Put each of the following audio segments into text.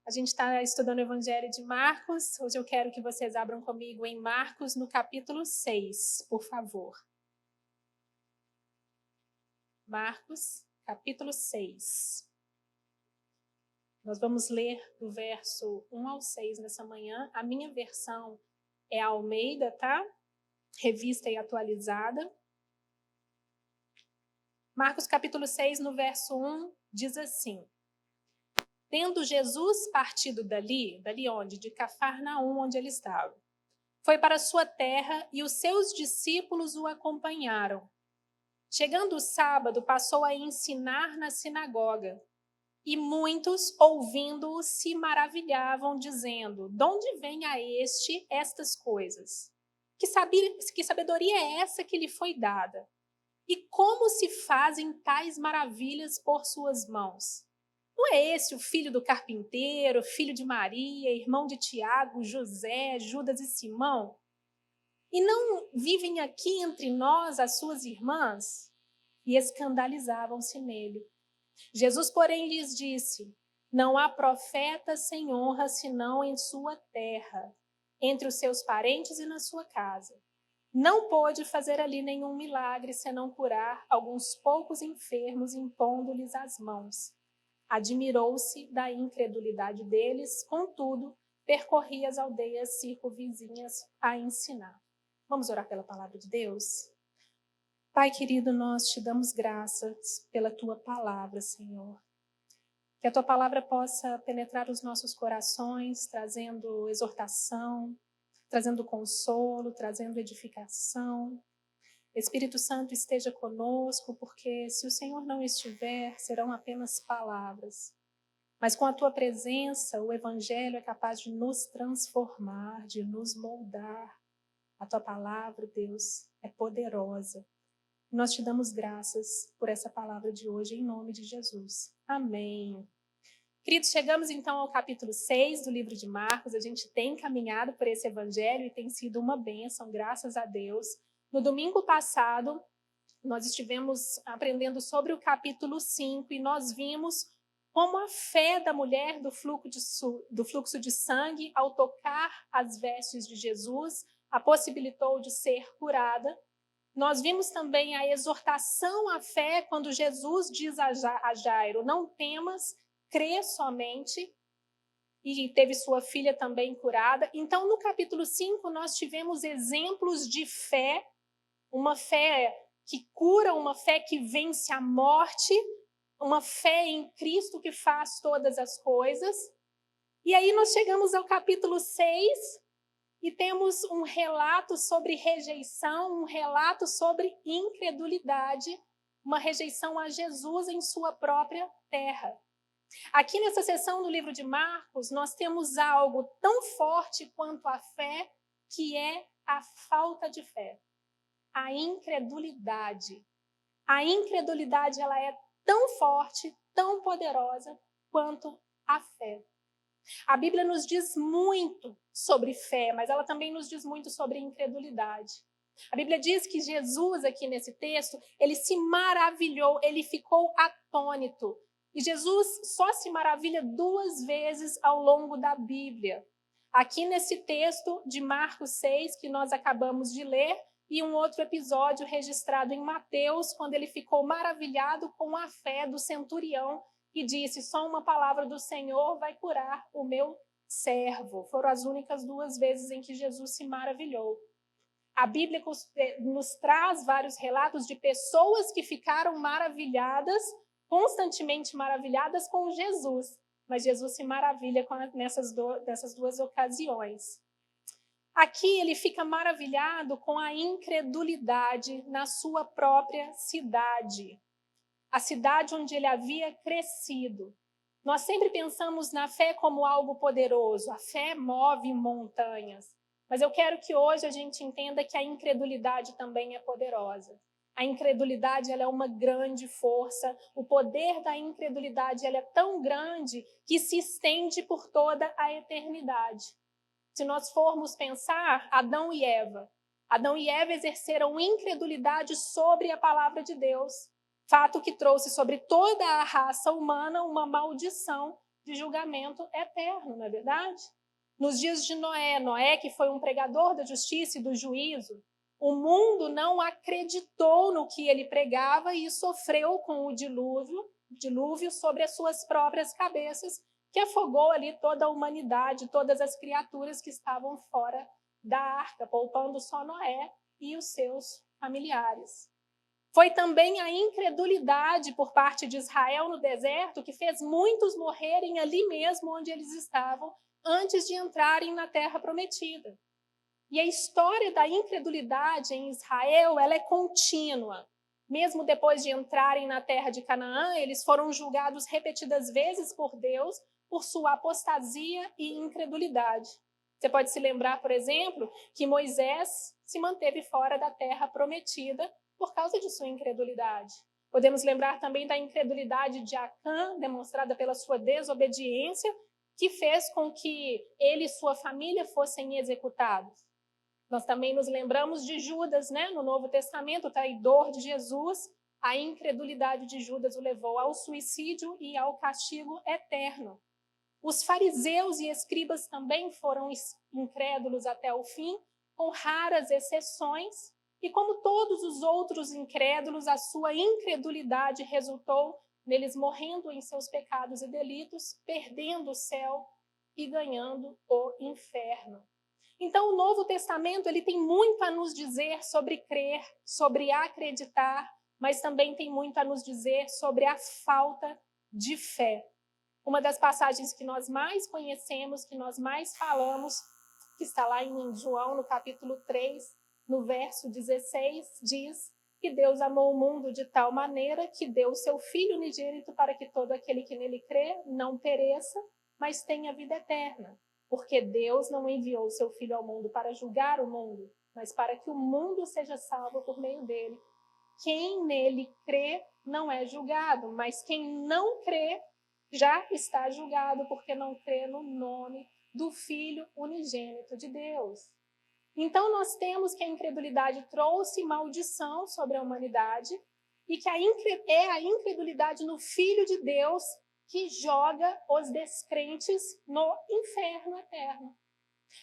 A gente está estudando o Evangelho de Marcos. Hoje eu quero que vocês abram comigo em Marcos, no capítulo 6, por favor. Marcos, capítulo 6. Nós vamos ler do verso 1 ao 6 nessa manhã. A minha versão é a Almeida, tá? Revista e atualizada. Marcos, capítulo 6, no verso 1, diz assim: Tendo Jesus partido dali onde? De Cafarnaum, onde ele estava, foi para sua terra e os seus discípulos o acompanharam. Chegando o sábado, passou a ensinar na sinagoga. E muitos, ouvindo-o, se maravilhavam, dizendo: De onde vem a este estas coisas? Que sabedoria é essa que lhe foi dada? E como se fazem tais maravilhas por suas mãos? Não é esse o filho do carpinteiro, filho de Maria, irmão de Tiago, José, Judas e Simão? E não vivem aqui entre nós as suas irmãs? E escandalizavam-se nele. Jesus, porém, lhes disse: Não há profeta sem honra senão em sua terra, entre os seus parentes e na sua casa. Não pôde fazer ali nenhum milagre, senão curar alguns poucos enfermos, impondo-lhes as mãos. Admirou-se da incredulidade deles, contudo, percorria as aldeias circunvizinhas a ensinar. Vamos orar pela palavra de Deus? Pai querido, nós te damos graças pela tua palavra, Senhor. Que a tua palavra possa penetrar os nossos corações, trazendo exortação, trazendo consolo, trazendo edificação. Espírito Santo, esteja conosco, porque se o Senhor não estiver, serão apenas palavras. Mas com a tua presença, o Evangelho é capaz de nos transformar, de nos moldar. A tua palavra, Deus, é poderosa. Nós te damos graças por essa palavra de hoje, em nome de Jesus. Amém. Queridos, chegamos então ao capítulo 6 do livro de Marcos. A gente tem caminhado por esse evangelho e tem sido uma bênção, graças a Deus. No domingo passado, nós estivemos aprendendo sobre o capítulo 5 e nós vimos como a fé da mulher do fluxo de sangue, ao tocar as vestes de Jesus, a possibilitou de ser curada. Nós vimos também a exortação à fé quando Jesus diz a Jairo: Não temas, crê somente. E teve sua filha também curada. Então, no capítulo 5, nós tivemos exemplos de fé, uma fé que cura, uma fé que vence a morte, uma fé em Cristo que faz todas as coisas. E aí nós chegamos ao capítulo 6 e temos um relato sobre rejeição, um relato sobre incredulidade, uma rejeição a Jesus em sua própria terra. Aqui nessa seção do livro de Marcos, nós temos algo tão forte quanto a fé, que é a falta de fé, a incredulidade. A incredulidade, ela é tão forte, tão poderosa quanto a fé. A Bíblia nos diz muito sobre fé, mas ela também nos diz muito sobre incredulidade. A Bíblia diz que Jesus, aqui nesse texto, ele se maravilhou, ele ficou atônito. E Jesus só se maravilha 2 vezes ao longo da Bíblia. Aqui nesse texto de Marcos 6, que nós acabamos de ler, e um outro episódio registrado em Mateus, quando ele ficou maravilhado com a fé do centurião e disse: Só uma palavra do Senhor vai curar o meu servo. Foram as únicas 2 vezes em que Jesus se maravilhou. A Bíblia nos traz vários relatos de pessoas que ficaram maravilhadas, constantemente maravilhadas com Jesus. Mas Jesus se maravilha nessas 2 ocasiões. Aqui ele fica maravilhado com a incredulidade na sua própria cidade. A cidade onde ele havia crescido. Nós sempre pensamos na fé como algo poderoso. A fé move montanhas. Mas eu quero que hoje a gente entenda que a incredulidade também é poderosa. A incredulidade, ela é uma grande força. O poder da incredulidade, ela é tão grande que se estende por toda a eternidade. Se nós formos pensar, Adão e Eva exerceram incredulidade sobre a palavra de Deus. Fato que trouxe sobre toda a raça humana uma maldição de julgamento eterno, não é verdade? Nos dias de Noé, Noé, que foi um pregador da justiça e do juízo, o mundo não acreditou no que ele pregava e sofreu com o dilúvio sobre as suas próprias cabeças, que afogou ali toda a humanidade, todas as criaturas que estavam fora da arca, poupando só Noé e os seus familiares. Foi também a incredulidade por parte de Israel no deserto que fez muitos morrerem ali mesmo onde eles estavam, antes de entrarem na terra prometida. E a história da incredulidade em Israel, ela é contínua. Mesmo depois de entrarem na terra de Canaã, eles foram julgados repetidas vezes por Deus por sua apostasia e incredulidade. Você pode se lembrar, por exemplo, que Moisés se manteve fora da terra prometida por causa de sua incredulidade. Podemos lembrar também da incredulidade de Acã, demonstrada pela sua desobediência, que fez com que ele e sua família fossem executados. Nós também nos lembramos de Judas, né? No Novo Testamento, o traidor de Jesus. A incredulidade de Judas o levou ao suicídio e ao castigo eterno. Os fariseus e escribas também foram incrédulos até o fim, com raras exceções, e como todos os outros incrédulos, a sua incredulidade resultou neles morrendo em seus pecados e delitos, perdendo o céu e ganhando o inferno. Então, o Novo Testamento ele tem muito a nos dizer sobre crer, sobre acreditar, mas também tem muito a nos dizer sobre a falta de fé. Uma das passagens que nós mais conhecemos, que nós mais falamos, que está lá em João, no capítulo 3, no verso 16, diz que Deus amou o mundo de tal maneira que deu o seu Filho unigênito para que todo aquele que nele crê não pereça, mas tenha vida eterna. Porque Deus não enviou o seu Filho ao mundo para julgar o mundo, mas para que o mundo seja salvo por meio dele. Quem nele crê não é julgado, mas quem não crê já está julgado, porque não crê no nome do Filho unigênito de Deus. Então, nós temos que a incredulidade trouxe maldição sobre a humanidade e que é a incredulidade no Filho de Deus que joga os descrentes no inferno eterno.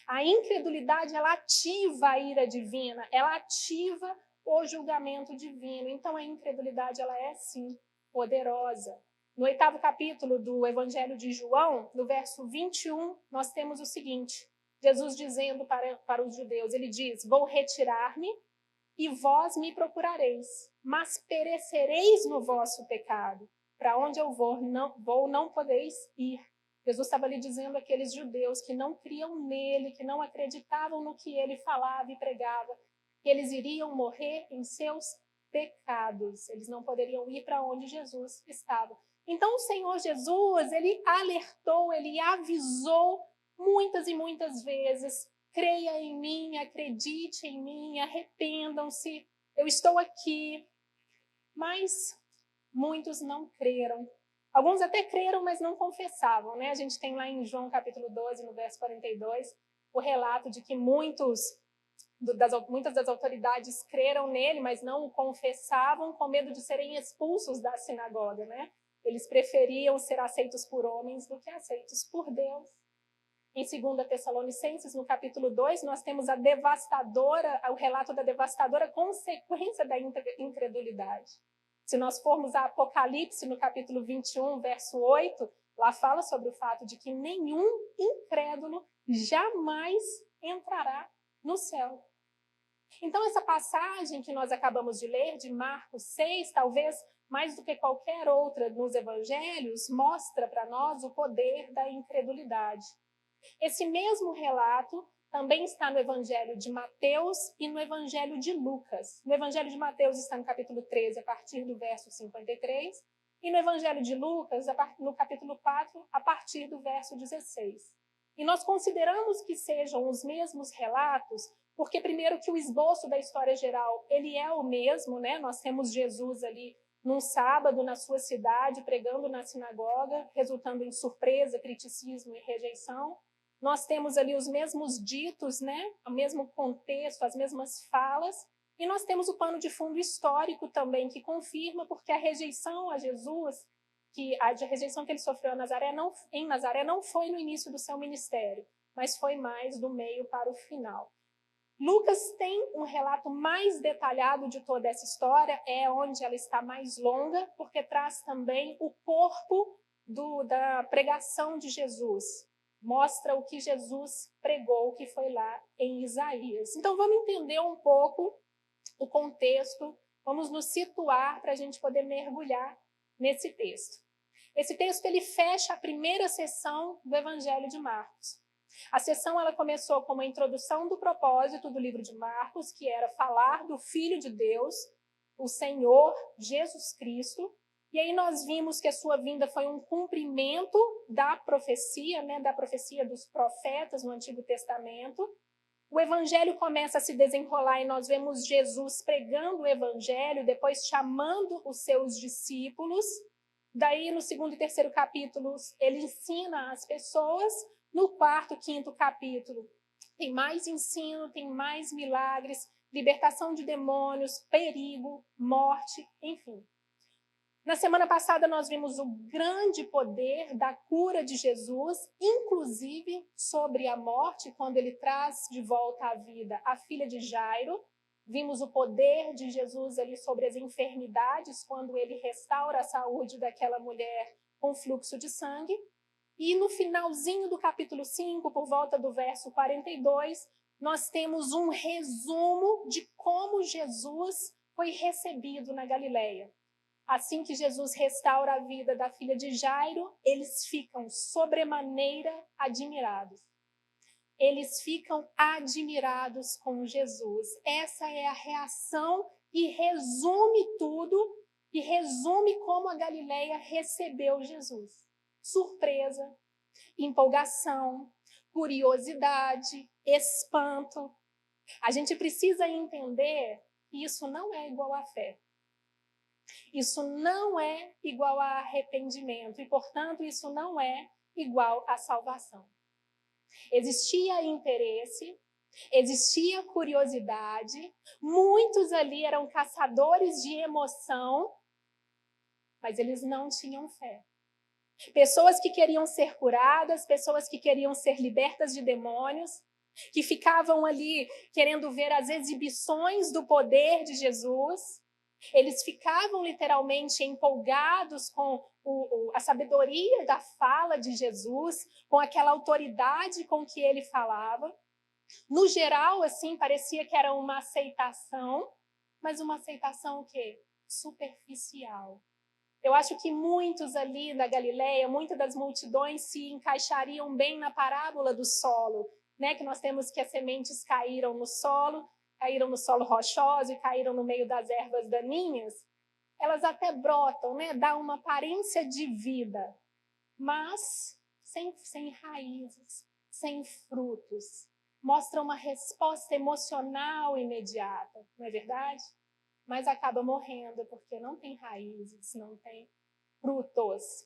A incredulidade, ela ativa a ira divina, ela ativa o julgamento divino. Então, a incredulidade, ela é, sim, poderosa. No 8º capítulo do Evangelho de João, no verso 21, nós temos o seguinte: Jesus dizendo para os judeus, ele diz: vou retirar-me e vós me procurareis, mas perecereis no vosso pecado. Para onde eu vou, não podeis ir. Jesus estava lhe dizendo àqueles judeus que não criam nele, que não acreditavam no que ele falava e pregava, que eles iriam morrer em seus pecados. Eles não poderiam ir para onde Jesus estava. Então o Senhor Jesus, ele alertou, ele avisou muitas e muitas vezes: creia em mim, acredite em mim, arrependam-se, eu estou aqui. Mas muitos não creram. Alguns até creram, mas não confessavam, né? A gente tem lá em João capítulo 12, no verso 42, o relato de que muitas das autoridades creram nele, mas não o confessavam, com medo de serem expulsos da sinagoga, né? Eles preferiam ser aceitos por homens do que aceitos por Deus. Em 2 Tessalonicenses, no capítulo 2, nós temos o relato da devastadora consequência da incredulidade. Se nós formos a Apocalipse, no capítulo 21, verso 8, lá fala sobre o fato de que nenhum incrédulo jamais entrará no céu. Então, essa passagem que nós acabamos de ler, de Marcos 6, talvez mais do que qualquer outra nos evangelhos, mostra para nós o poder da incredulidade. Esse mesmo relato também está no Evangelho de Mateus e no Evangelho de Lucas. No Evangelho de Mateus está no capítulo 13, a partir do verso 53, e no Evangelho de Lucas, no capítulo 4, a partir do verso 16. E nós consideramos que sejam os mesmos relatos, porque primeiro que o esboço da história geral, ele é o mesmo, né? Nós temos Jesus ali num sábado na sua cidade, pregando na sinagoga, resultando em surpresa, criticismo e rejeição. Nós temos ali os mesmos ditos, né? O mesmo contexto, as mesmas falas. E nós temos o pano de fundo histórico também, que confirma porque a rejeição a Jesus, que a rejeição que ele sofreu em Nazaré não foi no início do seu ministério, mas foi mais do meio para o final. Lucas tem um relato mais detalhado de toda essa história, é onde ela está mais longa, porque traz também o corpo da pregação de Jesus. Mostra o que Jesus pregou, que foi lá em Isaías. Então vamos entender um pouco o contexto, vamos nos situar para a gente poder mergulhar nesse texto. Esse texto ele fecha a primeira sessão do Evangelho de Marcos. A sessão ela começou com uma introdução do propósito do livro de Marcos, que era falar do Filho de Deus, o Senhor Jesus Cristo. E aí nós vimos que a sua vinda foi um cumprimento da profecia, da profecia dos profetas no Antigo Testamento. O evangelho começa a se desenrolar e nós vemos Jesus pregando o evangelho, depois chamando os seus discípulos. Daí, no 2º e 3º capítulos, ele ensina as pessoas. No 4º, 5º capítulo, tem mais ensino, tem mais milagres, libertação de demônios, perigo, morte, enfim. Na semana passada, nós vimos o grande poder da cura de Jesus, inclusive sobre a morte, quando ele traz de volta à vida a filha de Jairo. Vimos o poder de Jesus ali sobre as enfermidades, quando ele restaura a saúde daquela mulher com fluxo de sangue. E no finalzinho do capítulo 5, por volta do verso 42, nós temos um resumo de como Jesus foi recebido na Galileia. Assim que Jesus restaura a vida da filha de Jairo, eles ficam sobremaneira admirados. Eles ficam admirados com Jesus. Essa é a reação e resume tudo, e resume como a Galileia recebeu Jesus. Surpresa, empolgação, curiosidade, espanto. A gente precisa entender que isso não é igual à fé. Isso não é igual a arrependimento e, portanto, isso não é igual à salvação. Existia interesse, existia curiosidade, muitos ali eram caçadores de emoção, mas eles não tinham fé. Pessoas que queriam ser curadas, pessoas que queriam ser libertas de demônios, que ficavam ali querendo ver as exibições do poder de Jesus. Eles ficavam literalmente empolgados com a sabedoria da fala de Jesus, com aquela autoridade com que ele falava. No geral, assim, parecia que era uma aceitação, mas uma aceitação o quê? Superficial. Eu acho que muitos ali na Galileia, muitas das multidões se encaixariam bem na parábola do solo, que nós temos que as sementes caíram no solo rochoso e caíram no meio das ervas daninhas. Elas até brotam, dá uma aparência de vida, mas sem raízes, sem frutos. Mostra uma resposta emocional imediata, não é verdade? Mas acaba morrendo porque não tem raízes, não tem frutos.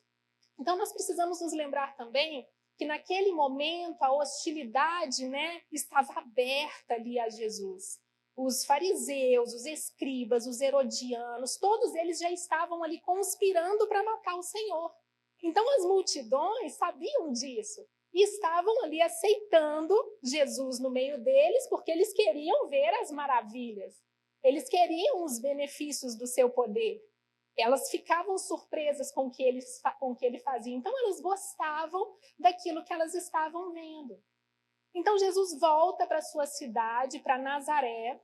Então, nós precisamos nos lembrar também que naquele momento a hostilidade estava aberta ali a Jesus. Os fariseus, os escribas, os herodianos, todos eles já estavam ali conspirando para matar o Senhor. Então, as multidões sabiam disso e estavam ali aceitando Jesus no meio deles porque eles queriam ver as maravilhas. Eles queriam os benefícios do seu poder. Elas ficavam surpresas com o que ele fazia. Então, elas gostavam daquilo que elas estavam vendo. Então, Jesus volta para sua cidade, para Nazaré,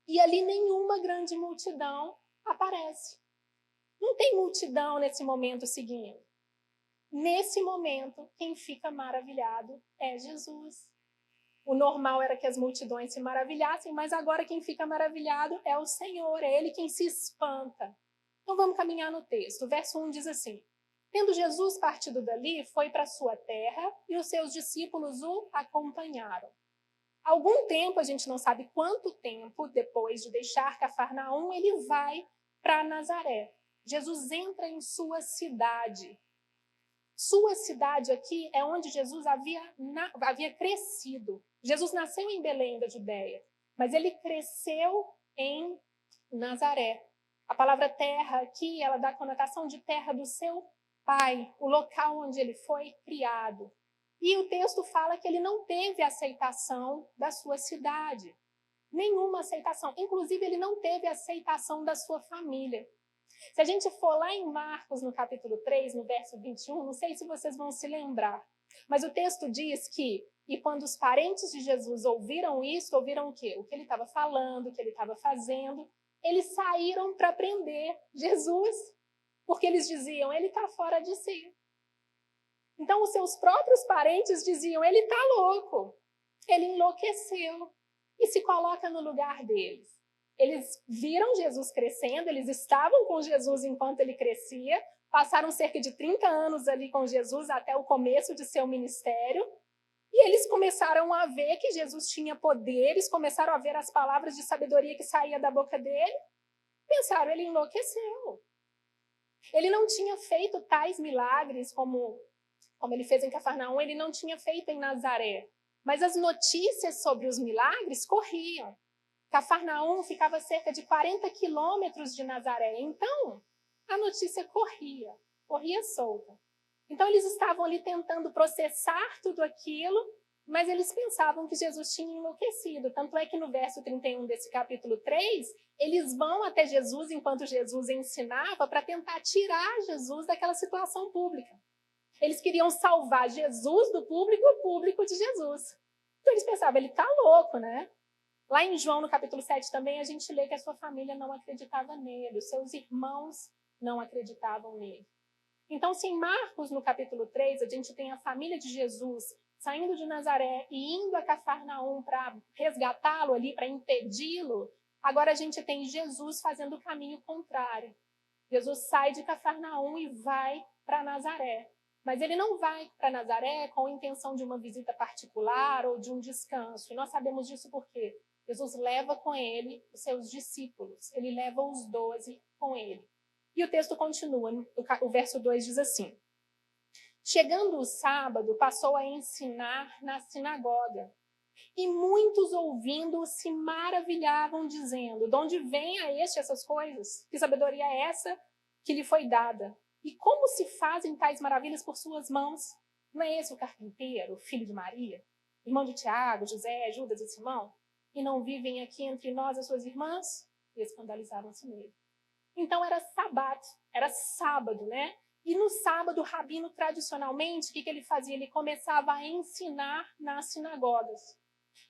e ali nenhuma grande multidão aparece. Não tem multidão nesse momento seguindo. Nesse momento, quem fica maravilhado é Jesus. O normal era que as multidões se maravilhassem, mas agora quem fica maravilhado é o Senhor, é Ele quem se espanta. Então vamos caminhar no texto. O verso 1 diz assim: Tendo Jesus partido dali, foi para sua terra e os seus discípulos o acompanharam. Algum tempo, a gente não sabe quanto tempo, depois de deixar Cafarnaum, ele vai para Nazaré. Jesus entra em sua cidade. Sua cidade aqui é onde Jesus havia crescido. Jesus nasceu em Belém da Judéia, mas ele cresceu em Nazaré. A palavra terra aqui, ela dá a conotação de terra do seu pai, o local onde ele foi criado. E o texto fala que ele não teve aceitação da sua cidade. Nenhuma aceitação. Inclusive, ele não teve aceitação da sua família. Se a gente for lá em Marcos, no capítulo 3, no verso 21, não sei se vocês vão se lembrar, mas o texto diz que, e quando os parentes de Jesus ouviram isso, ouviram o quê? O que ele estava falando, o que ele estava fazendo, eles saíram para prender Jesus, porque eles diziam, ele está fora de si. Então, os seus próprios parentes diziam, ele está louco, ele enlouqueceu, e se coloca no lugar deles. Eles viram Jesus crescendo, eles estavam com Jesus enquanto ele crescia, passaram cerca de 30 anos ali com Jesus até o começo de seu ministério, e eles começaram a ver que Jesus tinha poderes, começaram a ver as palavras de sabedoria que saía da boca dele, pensaram, ele enlouqueceu. Ele não tinha feito tais milagres como ele fez em Cafarnaum, ele não tinha feito em Nazaré. Mas as notícias sobre os milagres corriam. Cafarnaum ficava a cerca de 40 quilômetros de Nazaré. Então, a notícia corria solta. Então, eles estavam ali tentando processar tudo aquilo, mas eles pensavam que Jesus tinha enlouquecido. Tanto é que no verso 31 desse capítulo 3, eles vão até Jesus enquanto Jesus ensinava para tentar tirar Jesus daquela situação pública. Eles queriam salvar Jesus do público e o público de Jesus. Então eles pensavam, ele está louco, né? Lá em João, no capítulo 7 também, a gente lê que a sua família não acreditava nele, os seus irmãos não acreditavam nele. Então, se em Marcos, no capítulo 3, a gente tem a família de Jesus saindo de Nazaré e indo a Cafarnaum para resgatá-lo ali, para impedi-lo, agora a gente tem Jesus fazendo o caminho contrário. Jesus sai de Cafarnaum e vai para Nazaré. Mas ele não vai para Nazaré com a intenção de uma visita particular ou de um descanso. E nós sabemos disso porque Jesus leva com ele os seus discípulos. Ele leva os 12 com ele. E o texto continua. O verso 2 diz assim. Chegando o sábado, passou a ensinar na sinagoga. E muitos ouvindo se maravilhavam, dizendo, de onde vem a este essas coisas? Que sabedoria é essa que lhe foi dada? E como se fazem tais maravilhas por suas mãos? Não é esse o carpinteiro, filho de Maria, irmão de Tiago, José, Judas e Simão? E não vivem aqui entre nós as suas irmãs? E escandalizaram-se nele. Então era sábado, né? E no sábado, o rabino, tradicionalmente, o que ele fazia? Ele começava a ensinar nas sinagogas.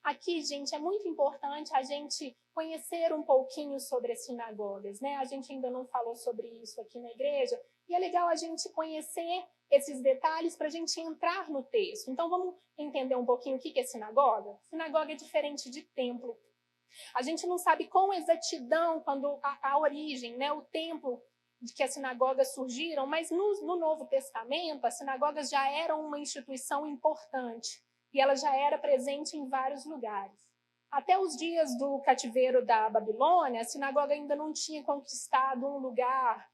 Aqui, gente, é muito importante a gente conhecer um pouquinho sobre as sinagogas, né? A gente ainda não falou sobre isso aqui na igreja, e é legal a gente conhecer esses detalhes para a gente entrar no texto. Então, vamos entender um pouquinho o que é sinagoga? Sinagoga é diferente de templo. A gente não sabe com exatidão quando a origem, né, o tempo de que as sinagogas surgiram, mas no Novo Testamento, as sinagogas já eram uma instituição importante e ela já era presente em vários lugares. Até os dias do cativeiro da Babilônia, a sinagoga ainda não tinha conquistado um lugar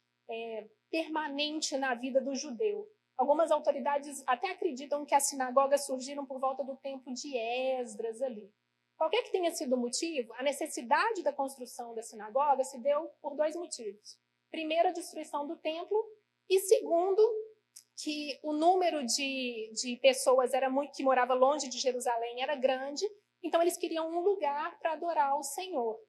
permanente na vida do judeu. Algumas autoridades até acreditam que as sinagogas surgiram por volta do tempo de Esdras ali. Qualquer que tenha sido o motivo, a necessidade da construção da sinagoga se deu por 2 motivos. Primeiro, a destruição do templo, e segundo, que o número de pessoas que morava longe de Jerusalém era grande, então eles queriam um lugar para adorar o Senhor.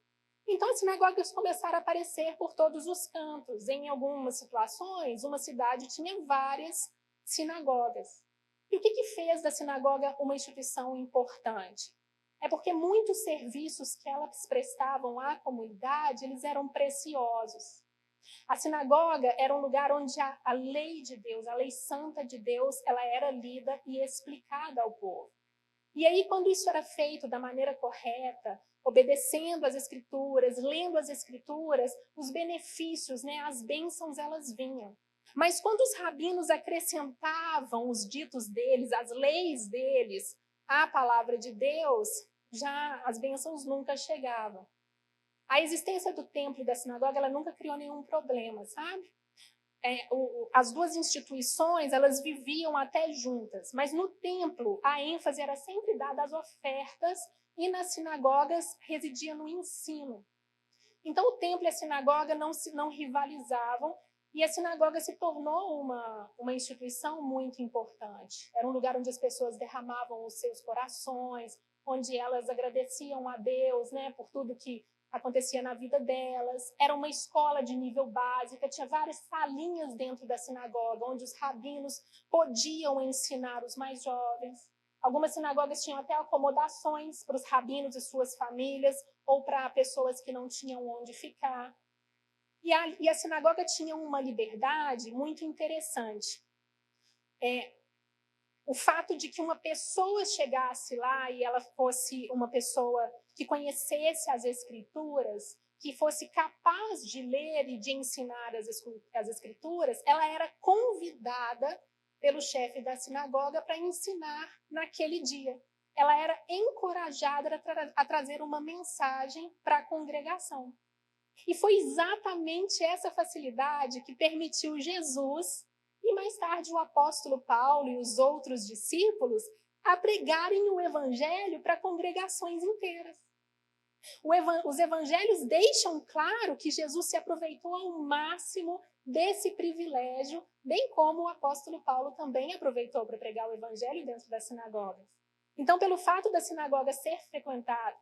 Então as sinagogas começaram a aparecer por todos os cantos. Em algumas situações, uma cidade tinha várias sinagogas. E o que fez da sinagoga uma instituição importante? É porque muitos serviços que elas prestavam à comunidade, eles eram preciosos. A sinagoga era um lugar onde a lei de Deus, a lei santa de Deus, ela era lida e explicada ao povo. E aí, quando isso era feito da maneira correta, obedecendo às Escrituras, lendo as Escrituras, os benefícios, né, as bênçãos, elas vinham. Mas quando os rabinos acrescentavam os ditos deles, as leis deles, à palavra de Deus, já as bênçãos nunca chegavam. A existência do templo e da sinagoga, ela nunca criou nenhum problema, sabe? As duas instituições, elas viviam até juntas, mas no templo a ênfase era sempre dada às ofertas e nas sinagogas residia no ensino. Então o templo e a sinagoga não rivalizavam E a sinagoga se tornou uma instituição muito importante. Era um lugar onde as pessoas derramavam os seus corações, onde elas agradeciam a Deus, né, por tudo que acontecia na vida delas. Era uma escola de nível básico, tinha várias salinhas dentro da sinagoga, onde os rabinos podiam ensinar os mais jovens. Algumas sinagogas tinham até acomodações para os rabinos e suas famílias, ou para pessoas que não tinham onde ficar. E a sinagoga tinha uma liberdade muito interessante. O fato de que uma pessoa chegasse lá e ela fosse uma pessoa que conhecesse as escrituras, que fosse capaz de ler e de ensinar as escrituras, ela era convidada pelo chefe da sinagoga para ensinar naquele dia. Ela era encorajada a trazer uma mensagem para a congregação. E foi exatamente essa facilidade que permitiu Jesus e mais tarde o apóstolo Paulo e os outros discípulos a pregarem o evangelho para congregações inteiras. Os evangelhos deixam claro que Jesus se aproveitou ao máximo desse privilégio, bem como o apóstolo Paulo também aproveitou para pregar o evangelho dentro das sinagogas. Então, pelo fato da sinagoga ser frequentada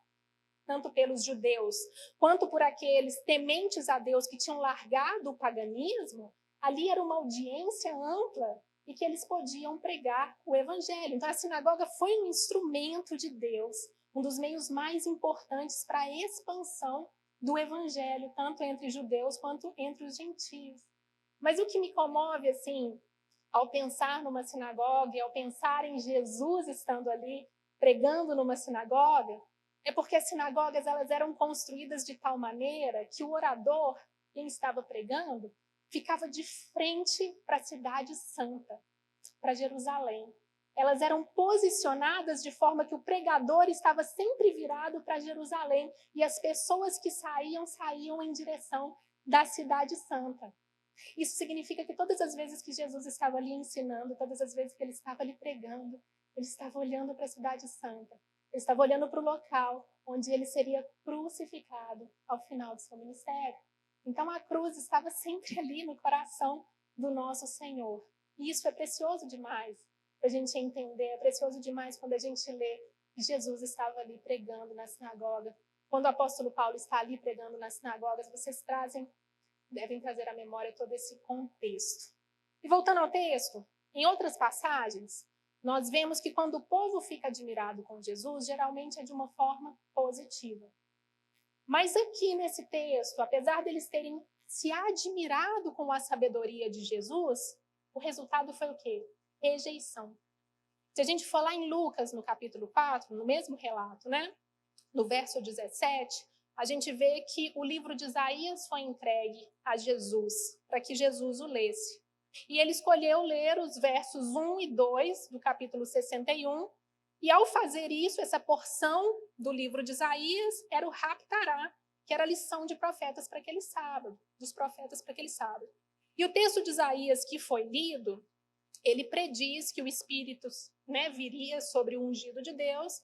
tanto pelos judeus quanto por aqueles tementes a Deus que tinham largado o paganismo, ali era uma audiência ampla e que eles podiam pregar o evangelho. Então, a sinagoga foi um instrumento de Deus, um dos meios mais importantes para a expansão do evangelho, tanto entre judeus quanto entre os gentios. Mas o que me comove, assim, ao pensar numa sinagoga e ao pensar em Jesus estando ali pregando numa sinagoga, é porque as sinagogas elas eram construídas de tal maneira que o orador, quem estava pregando, ficava de frente para a cidade santa, para Jerusalém. Elas eram posicionadas de forma que o pregador estava sempre virado para Jerusalém e as pessoas que saíam em direção da cidade santa. Isso significa que todas as vezes que Jesus estava ali ensinando, todas as vezes que ele estava ali pregando, ele estava olhando para a cidade santa. Ele estava olhando para o local onde ele seria crucificado ao final do seu ministério. Então, a cruz estava sempre ali no coração do nosso Senhor. E isso é precioso demais para a gente entender. É precioso demais quando a gente lê que Jesus estava ali pregando na sinagoga. Quando o apóstolo Paulo está ali pregando nas sinagogas, devem trazer à memória todo esse contexto. E voltando ao texto, em outras passagens, nós vemos que quando o povo fica admirado com Jesus, geralmente é de uma forma positiva. Mas aqui nesse texto, apesar deles terem se admirado com a sabedoria de Jesus, o resultado foi o quê? Rejeição. Se a gente for lá em Lucas, no capítulo 4, no mesmo relato, né? No verso 17, a gente vê que o livro de Isaías foi entregue a Jesus, para que Jesus o lesse. E ele escolheu ler os versos 1 e 2 do capítulo 61, e ao fazer isso, essa porção do livro de Isaías era o Haftará, que era a lição de profetas para aquele sábado, dos profetas para aquele sábado. E o texto de Isaías que foi lido, ele prediz que o Espírito, né, viria sobre o ungido de Deus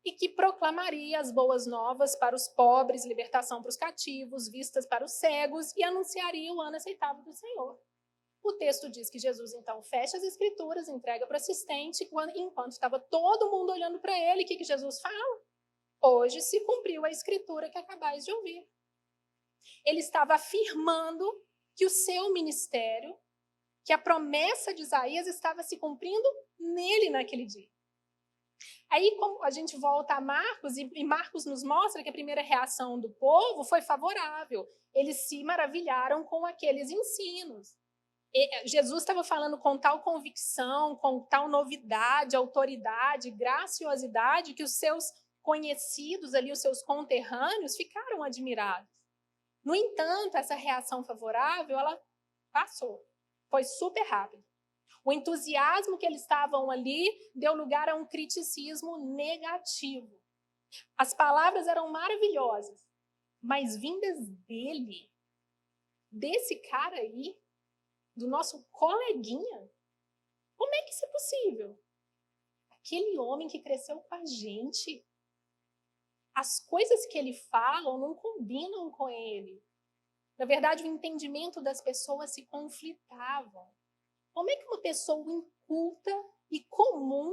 e que proclamaria as boas novas para os pobres, libertação para os cativos, vistas para os cegos, e anunciaria o ano aceitável do Senhor. O texto diz que Jesus, então, fecha as escrituras, entrega para o assistente, enquanto estava todo mundo olhando para ele, o que Jesus fala? Hoje se cumpriu a escritura que acabais de ouvir. Ele estava afirmando que o seu ministério, que a promessa de Isaías estava se cumprindo nele naquele dia. Aí, como a gente volta a Marcos, e Marcos nos mostra que a primeira reação do povo foi favorável. Eles se maravilharam com aqueles ensinos. Jesus estava falando com tal convicção, com tal novidade, autoridade, graciosidade, que os seus conhecidos ali, os seus conterrâneos, ficaram admirados. No entanto, essa reação favorável, ela passou. Foi super rápido. O entusiasmo que eles estavam ali deu lugar a um criticismo negativo. As palavras eram maravilhosas, mas vindas dele, desse cara aí, do nosso coleguinha, como é que isso é possível? Aquele homem que cresceu com a gente, as coisas que ele fala não combinam com ele. Na verdade, o entendimento das pessoas se conflitavam. Como é que uma pessoa inculta e comum,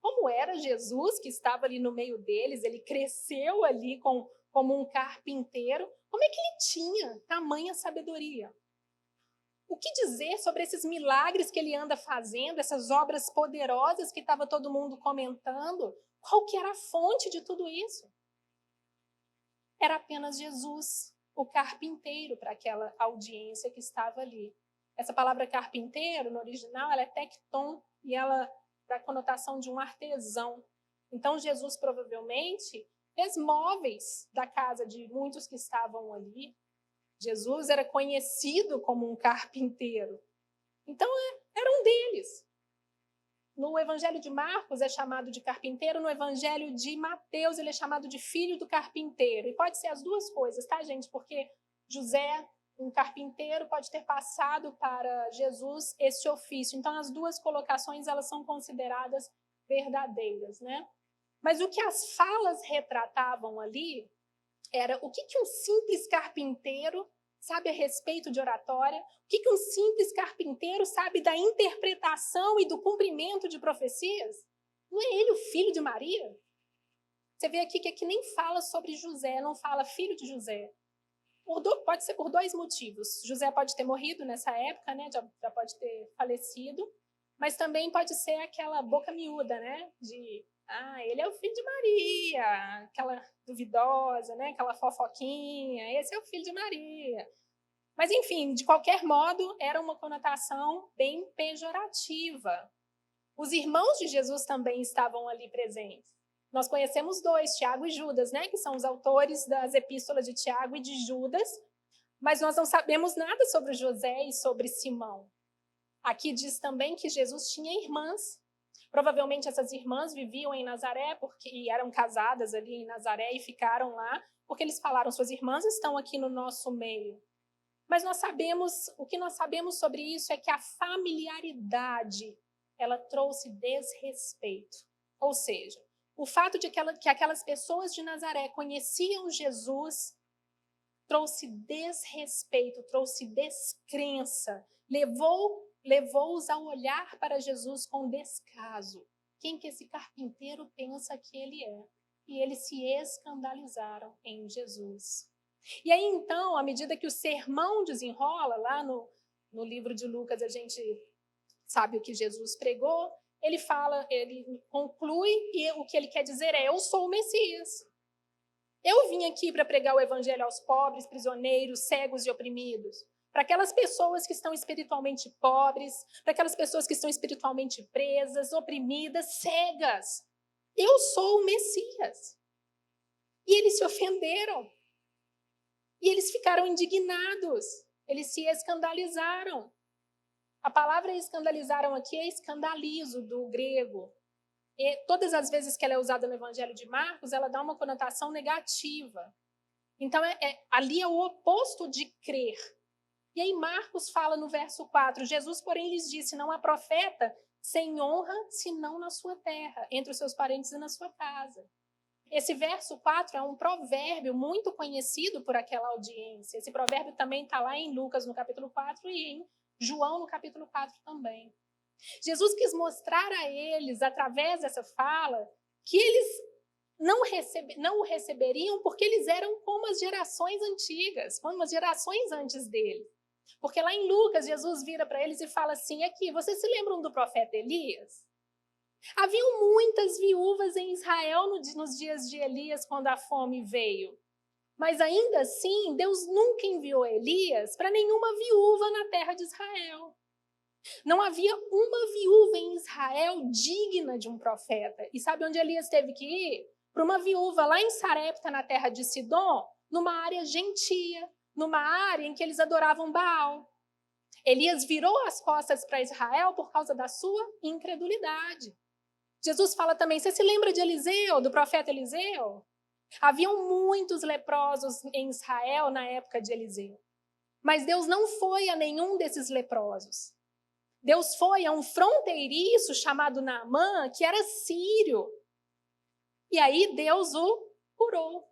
como era Jesus, que estava ali no meio deles, ele cresceu ali como um carpinteiro, como é que ele tinha tamanha sabedoria? O que dizer sobre esses milagres que ele anda fazendo, essas obras poderosas que estava todo mundo comentando? Qual que era a fonte de tudo isso? Era apenas Jesus, o carpinteiro, para aquela audiência que estava ali. Essa palavra carpinteiro, no original, ela é tecton, e ela dá a conotação de um artesão. Então, Jesus provavelmente fez móveis da casa de muitos que estavam ali. Jesus era conhecido como um carpinteiro. Então, era um deles. No Evangelho de Marcos é chamado de carpinteiro, no Evangelho de Mateus ele é chamado de filho do carpinteiro. E pode ser as duas coisas, tá, gente? Porque José, um carpinteiro, pode ter passado para Jesus esse ofício. Então, as duas colocações elas são consideradas verdadeiras, né? Mas o que as falas retratavam ali era o que um simples carpinteiro sabe a respeito de oratória, o que um simples carpinteiro sabe da interpretação e do cumprimento de profecias. Não é ele o filho de Maria? Você vê aqui que aqui nem fala sobre José, não fala filho de José. Pode ser por dois motivos. José pode ter morrido nessa época, né? Já pode ter falecido, mas também pode ser aquela boca miúda, né? Ele é o filho de Maria, aquela duvidosa, né? Aquela fofoquinha, esse é o filho de Maria. Mas, enfim, de qualquer modo, era uma conotação bem pejorativa. Os irmãos de Jesus também estavam ali presentes. Nós conhecemos dois, Tiago e Judas, né? Que são os autores das epístolas de Tiago e de Judas, mas nós não sabemos nada sobre José e sobre Simão. Aqui diz também que Jesus tinha irmãs. Provavelmente essas irmãs viviam em Nazaré e eram casadas ali em Nazaré e ficaram lá, porque eles falaram, suas irmãs estão aqui no nosso meio. Mas o que nós sabemos sobre isso é que a familiaridade, ela trouxe desrespeito. Ou seja, o fato de que aquelas pessoas de Nazaré conheciam Jesus trouxe desrespeito, trouxe descrença, levou-os a olhar para Jesus com descaso. Quem que esse carpinteiro pensa que ele é? E eles se escandalizaram em Jesus. E aí, então, à medida que o sermão desenrola, lá no livro de Lucas, a gente sabe o que Jesus pregou, ele conclui, e o que ele quer dizer é, eu sou o Messias. Eu vim aqui para pregar o evangelho aos pobres, prisioneiros, cegos e oprimidos. Para aquelas pessoas que estão espiritualmente pobres, para aquelas pessoas que estão espiritualmente presas, oprimidas, cegas. Eu sou o Messias. E eles se ofenderam. E eles ficaram indignados. Eles se escandalizaram. A palavra escandalizaram aqui é escandalizo, do grego. E todas as vezes que ela é usada no Evangelho de Marcos, ela dá uma conotação negativa. Então, ali é o oposto de crer. E aí Marcos fala no verso 4, Jesus, porém, lhes disse, não há profeta sem honra, senão na sua terra, entre os seus parentes e na sua casa. Esse verso 4 é um provérbio muito conhecido por aquela audiência. Esse provérbio também está lá em Lucas, no capítulo 4, e em João, no capítulo 4 também. Jesus quis mostrar a eles, através dessa fala, que eles não o receberiam porque eles eram como as gerações antigas, como as gerações antes dele. Porque lá em Lucas, Jesus vira para eles e fala assim, aqui, vocês se lembram do profeta Elias? Haviam muitas viúvas em Israel nos dias de Elias, quando a fome veio. Mas ainda assim, Deus nunca enviou Elias para nenhuma viúva na terra de Israel. Não havia uma viúva em Israel digna de um profeta. E sabe onde Elias teve que ir? Para uma viúva lá em Sarepta, na terra de Sidom, numa área gentia, numa área em que eles adoravam Baal. Elias virou as costas para Israel por causa da sua incredulidade. Jesus fala também, você se lembra de Eliseu, do profeta Eliseu? Haviam muitos leprosos em Israel na época de Eliseu. Mas Deus não foi a nenhum desses leprosos. Deus foi a um fronteiriço chamado Naamã, que era sírio. E aí Deus o curou.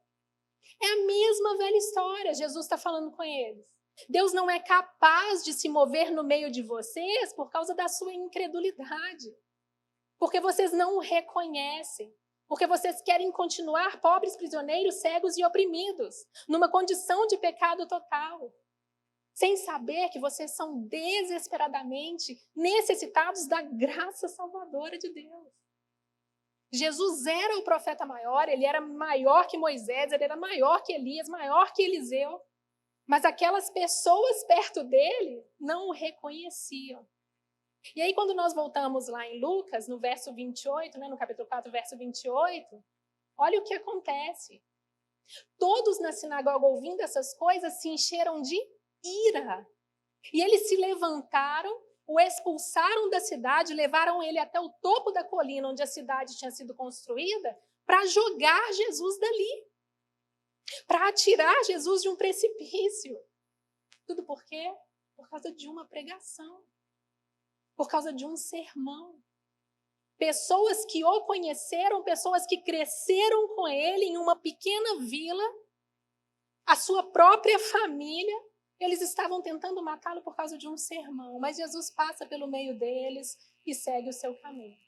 É a mesma velha história, Jesus está falando com eles. Deus não é capaz de se mover no meio de vocês por causa da sua incredulidade. Porque vocês não o reconhecem. Porque vocês querem continuar pobres, prisioneiros, cegos e oprimidos, numa condição de pecado total. Sem saber que vocês são desesperadamente necessitados da graça salvadora de Deus. Jesus era o profeta maior, ele era maior que Moisés, ele era maior que Elias, maior que Eliseu. Mas aquelas pessoas perto dele não o reconheciam. E aí, quando nós voltamos lá em Lucas, no verso 28, no capítulo 4, verso 28, olha o que acontece. Todos na sinagoga, ouvindo essas coisas, se encheram de ira. E eles se levantaram, o expulsaram da cidade, levaram ele até o topo da colina onde a cidade tinha sido construída, para jogar Jesus dali. Para atirar Jesus de um precipício. Tudo por quê? Por causa de uma pregação. Por causa de um sermão. Pessoas que o conheceram, pessoas que cresceram com ele em uma pequena vila, a sua própria família, eles estavam tentando matá-lo por causa de um sermão, mas Jesus passa pelo meio deles e segue o seu caminho.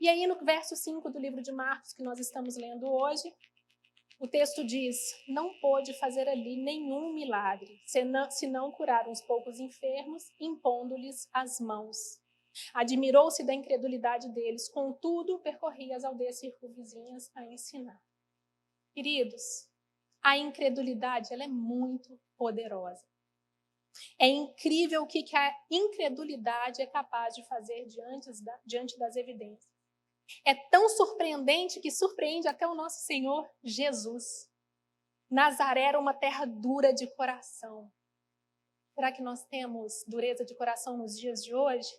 E aí no verso 5 do livro de Marcos, que nós estamos lendo hoje, o texto diz, não pôde fazer ali nenhum milagre, senão curar uns poucos enfermos, impondo-lhes as mãos. Admirou-se da incredulidade deles, contudo, percorria as aldeias circunvizinhas a ensinar. Queridos, a incredulidade ela é muito poderosa. É incrível o que a incredulidade é capaz de fazer diante das evidências. É tão surpreendente que surpreende até o nosso Senhor Jesus. Nazaré era uma terra dura de coração. Será que nós temos dureza de coração nos dias de hoje?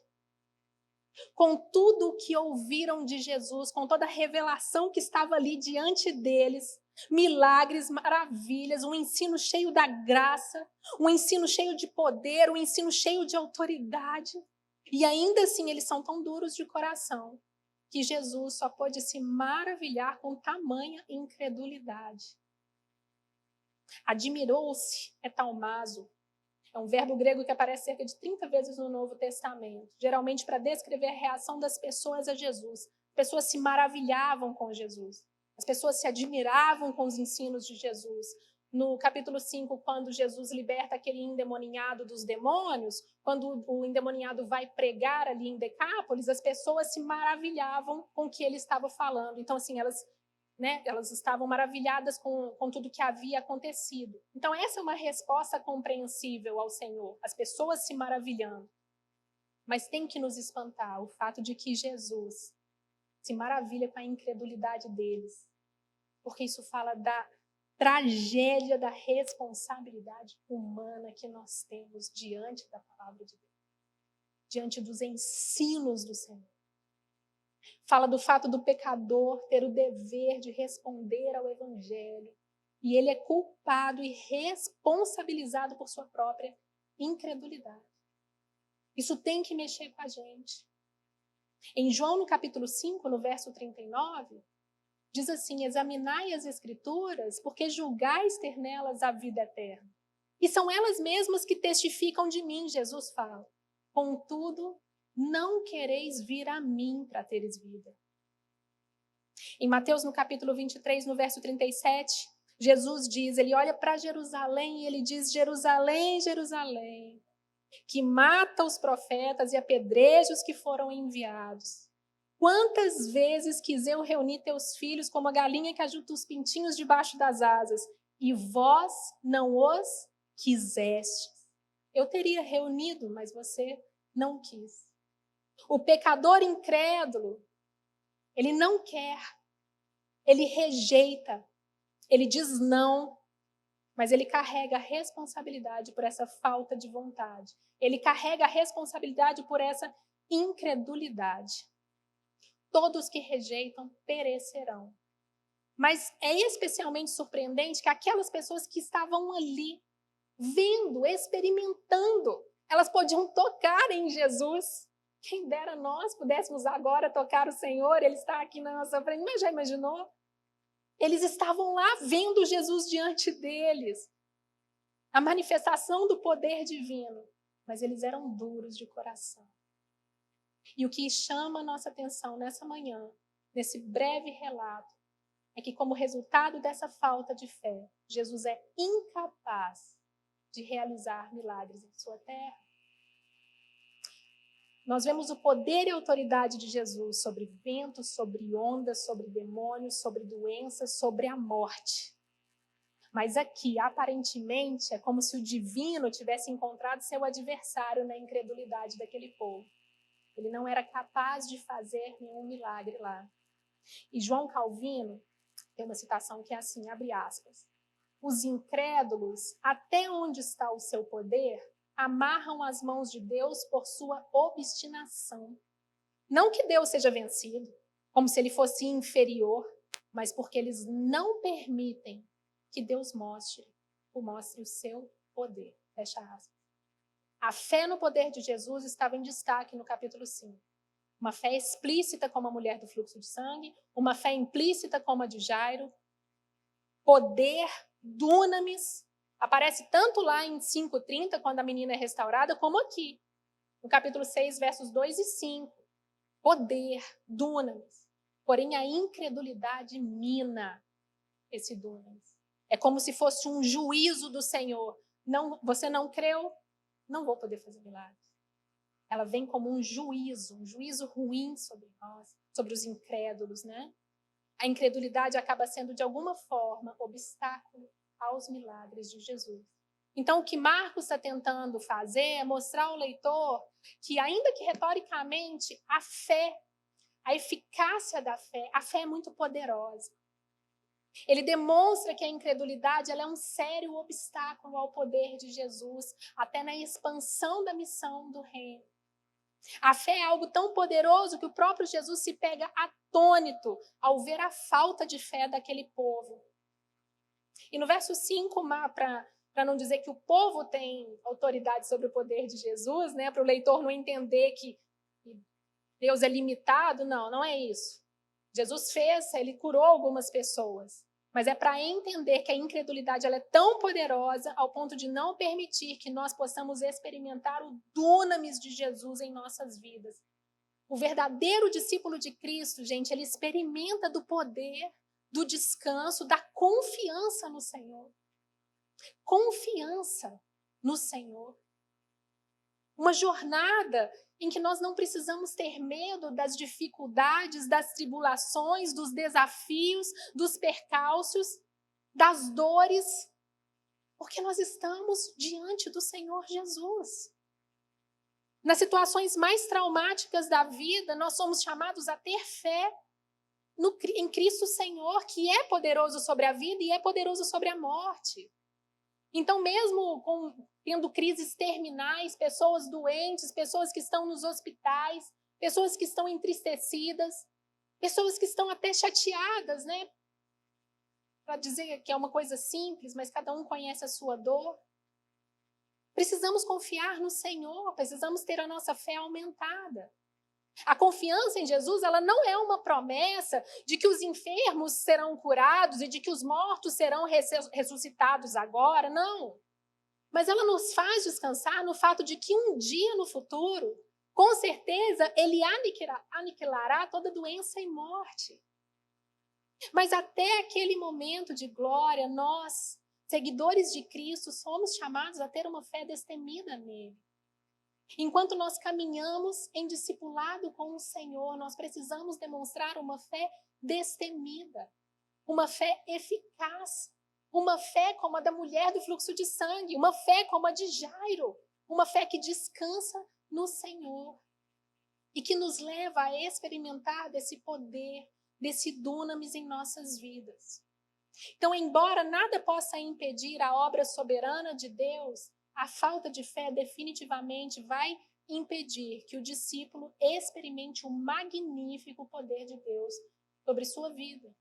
Com tudo o que ouviram de Jesus, com toda a revelação que estava ali diante deles, milagres, maravilhas, um ensino cheio da graça, um ensino cheio de poder, um ensino cheio de autoridade. E ainda assim eles são tão duros de coração que Jesus só pôde se maravilhar com tamanha incredulidade. Admirou-se é taumazo. É um verbo grego que aparece cerca de 30 vezes no Novo Testamento, geralmente para descrever a reação das pessoas a Jesus. As pessoas se maravilhavam com Jesus. As pessoas se admiravam com os ensinos de Jesus. No capítulo 5, quando Jesus liberta aquele endemoniado dos demônios, quando o endemoniado vai pregar ali em Decápolis, as pessoas se maravilhavam com o que ele estava falando. Então, assim, elas estavam maravilhadas com tudo que havia acontecido. Então, essa é uma resposta compreensível ao Senhor, as pessoas se maravilhando. Mas tem que nos espantar o fato de que Jesus se maravilha com a incredulidade deles, porque isso fala da tragédia da responsabilidade humana que nós temos diante da palavra de Deus, diante dos ensinos do Senhor. Fala do fato do pecador ter o dever de responder ao Evangelho, e ele é culpado e responsabilizado por sua própria incredulidade. Isso tem que mexer com a gente. Em João, no capítulo 5, no verso 39, diz assim, examinai as Escrituras, porque julgais ter nelas a vida eterna. E são elas mesmas que testificam de mim, Jesus fala. Contudo, não quereis vir a mim para teres vida. Em Mateus, no capítulo 23, no verso 37, Jesus diz, ele olha para Jerusalém e ele diz, Jerusalém, Jerusalém, que mata os profetas e apedreja os que foram enviados. Quantas vezes quis eu reunir teus filhos como a galinha que ajunta os pintinhos debaixo das asas, e vós não os quisestes. Eu teria reunido, mas você não quis. O pecador incrédulo, ele não quer, ele rejeita, ele diz não, mas ele carrega a responsabilidade por essa falta de vontade. Ele carrega a responsabilidade por essa incredulidade. Todos que rejeitam perecerão. Mas é especialmente surpreendente que aquelas pessoas que estavam ali, vendo, experimentando, elas podiam tocar em Jesus. Quem dera nós pudéssemos agora tocar o Senhor, Ele está aqui na nossa frente. Mas já imaginou? Eles estavam lá vendo Jesus diante deles. a manifestação do poder divino, mas eles eram duros de coração. E o que chama a nossa atenção nessa manhã, nesse breve relato, é que como resultado dessa falta de fé, Jesus é incapaz de realizar milagres em sua terra. Nós vemos o poder e a autoridade de Jesus sobre ventos, sobre ondas, sobre demônios, sobre doenças, sobre a morte. Mas aqui, aparentemente, é como se o divino tivesse encontrado seu adversário na incredulidade daquele povo. Ele não era capaz de fazer nenhum milagre lá. E João Calvino tem uma citação que é assim, abre aspas: os incrédulos, até onde está o seu poder, amarram as mãos de Deus por sua obstinação. Não que Deus seja vencido, como se ele fosse inferior, mas porque eles não permitem que Deus mostre o seu poder. Fecha aspas. A fé no poder de Jesus estava em destaque no capítulo 5. Uma fé explícita como a mulher do fluxo de sangue, uma fé implícita como a de Jairo, poder, dunamis, aparece tanto lá em 5:30, quando a menina é restaurada, como aqui, no capítulo 6, versos 2 e 5. Poder, dunamis. Porém, a incredulidade mina esse dunamis. É como se fosse um juízo do Senhor. Não, você não creu? Não vou poder fazer milagres. Ela vem como um juízo ruim sobre nós, sobre os incrédulos, né? A incredulidade acaba sendo, de alguma forma, obstáculo aos milagres de Jesus. Então, o que Marcos está tentando fazer é mostrar ao leitor que, ainda que retoricamente, a fé, a eficácia da fé, a fé é muito poderosa. Ele demonstra que a incredulidade ela é um sério obstáculo ao poder de Jesus, até na expansão da missão do reino. A fé é algo tão poderoso que o próprio Jesus se pega atônito ao ver a falta de fé daquele povo. E no verso 5, para não dizer que o povo tem autoridade sobre o poder de Jesus, né, para o leitor não entender que Deus é limitado, não é isso. Jesus fez, ele curou algumas pessoas. Mas é para entender que a incredulidade ela é tão poderosa ao ponto de não permitir que nós possamos experimentar o dunamis de Jesus em nossas vidas. O verdadeiro discípulo de Cristo, gente, ele experimenta do poder, do descanso, da confiança no Senhor. Confiança no Senhor. Uma jornada em que nós não precisamos ter medo das dificuldades, das tribulações, dos desafios, dos percalços, das dores, porque nós estamos diante do Senhor Jesus. Nas situações mais traumáticas da vida, nós somos chamados a ter fé em Cristo Senhor, que é poderoso sobre a vida e é poderoso sobre a morte. Então, mesmo tendo crises terminais, pessoas doentes, pessoas que estão nos hospitais, pessoas que estão entristecidas, pessoas que estão até chateadas, né? Para dizer que é uma coisa simples, mas cada um conhece a sua dor. Precisamos confiar no Senhor, precisamos ter a nossa fé aumentada. A confiança em Jesus, ela não é uma promessa de que os enfermos serão curados e de que os mortos serão ressuscitados agora, não. Mas ela nos faz descansar no fato de que um dia no futuro, com certeza, ele aniquilará toda doença e morte. Mas até aquele momento de glória, nós, seguidores de Cristo, somos chamados a ter uma fé destemida nele. Enquanto nós caminhamos em discipulado com o Senhor, nós precisamos demonstrar uma fé destemida, uma fé eficaz, uma fé como a da mulher do fluxo de sangue, uma fé como a de Jairo, uma fé que descansa no Senhor e que nos leva a experimentar desse poder, desse dunamis em nossas vidas. Então, embora nada possa impedir a obra soberana de Deus, a falta de fé definitivamente vai impedir que o discípulo experimente o magnífico poder de Deus sobre sua vida.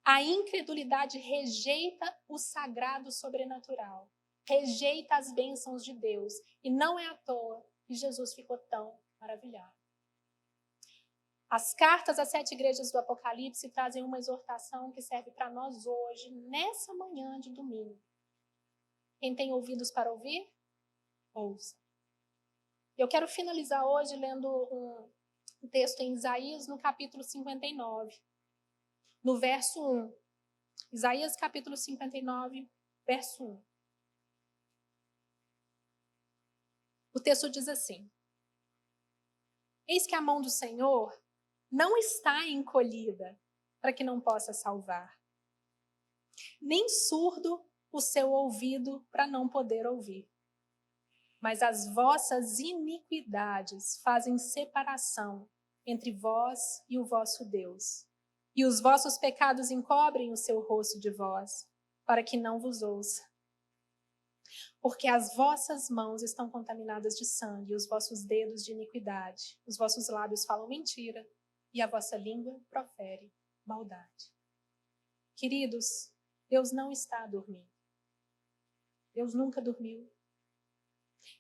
A incredulidade rejeita o sagrado sobrenatural, rejeita as bênçãos de Deus, e não é à toa que Jesus ficou tão maravilhado. As cartas às 7 igrejas do Apocalipse trazem uma exortação que serve para nós hoje, nessa manhã de domingo. Quem tem ouvidos para ouvir, ouça. Eu quero finalizar hoje lendo um texto em Isaías, no capítulo 59, no verso 1. Isaías, capítulo 59, verso 1. O texto diz assim: Eis que a mão do Senhor não está encolhida para que não possa salvar, nem surdo o seu ouvido para não poder ouvir. Mas as vossas iniquidades fazem separação entre vós e o vosso Deus. E os vossos pecados encobrem o seu rosto de vós, para que não vos ouça. Porque as vossas mãos estão contaminadas de sangue, e os vossos dedos de iniquidade. Os vossos lábios falam mentira, e a vossa língua profere maldade. Queridos, Deus não está dormindo. Deus nunca dormiu.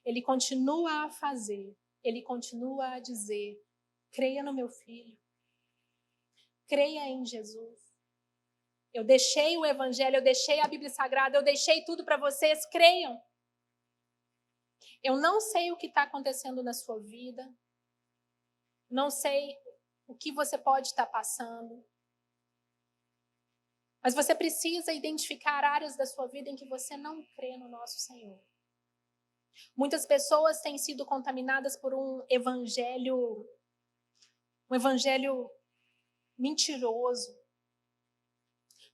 Ele continua a fazer, ele continua a dizer: creia no meu filho, creia em Jesus. Eu deixei o Evangelho, eu deixei a Bíblia Sagrada, eu deixei tudo para vocês, creiam. Eu não sei o que está acontecendo na sua vida, não sei o que você pode estar passando, mas você precisa identificar áreas da sua vida em que você não crê no nosso Senhor. Muitas pessoas têm sido contaminadas por um evangelho mentiroso.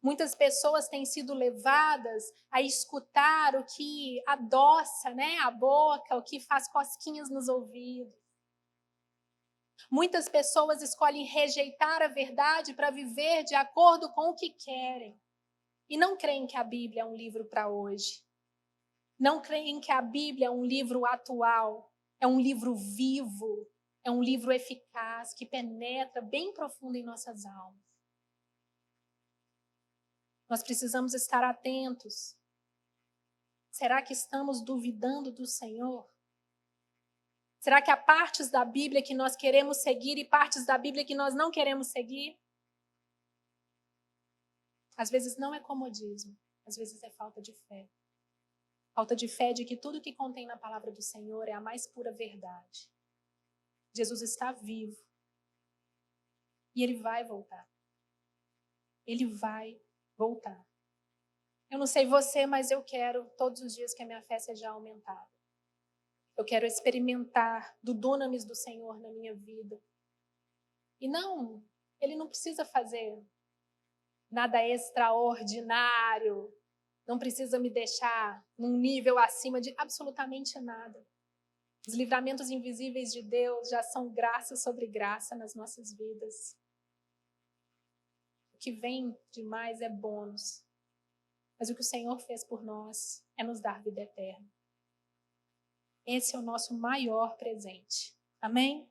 Muitas pessoas têm sido levadas a escutar o que adoça, a boca, o que faz cosquinhas nos ouvidos. Muitas pessoas escolhem rejeitar a verdade para viver de acordo com o que querem. E não creem que a Bíblia é um livro para hoje. Não creem que a Bíblia é um livro atual, é um livro vivo, é um livro eficaz, que penetra bem profundo em nossas almas. Nós precisamos estar atentos. Será que estamos duvidando do Senhor? Será que há partes da Bíblia que nós queremos seguir e partes da Bíblia que nós não queremos seguir? Às vezes não é comodismo, às vezes é falta de fé. Falta de fé de que tudo que contém na palavra do Senhor é a mais pura verdade. Jesus está vivo. E Ele vai voltar. Ele vai voltar. Eu não sei você, mas eu quero todos os dias que a minha fé seja aumentada. Eu quero experimentar do dunamis do Senhor na minha vida. E não, Ele não precisa fazer nada extraordinário. Não precisa me deixar num nível acima de absolutamente nada. Os livramentos invisíveis de Deus já são graça sobre graça nas nossas vidas. O que vem demais é bônus. Mas o que o Senhor fez por nós é nos dar vida eterna. Esse é o nosso maior presente. Amém?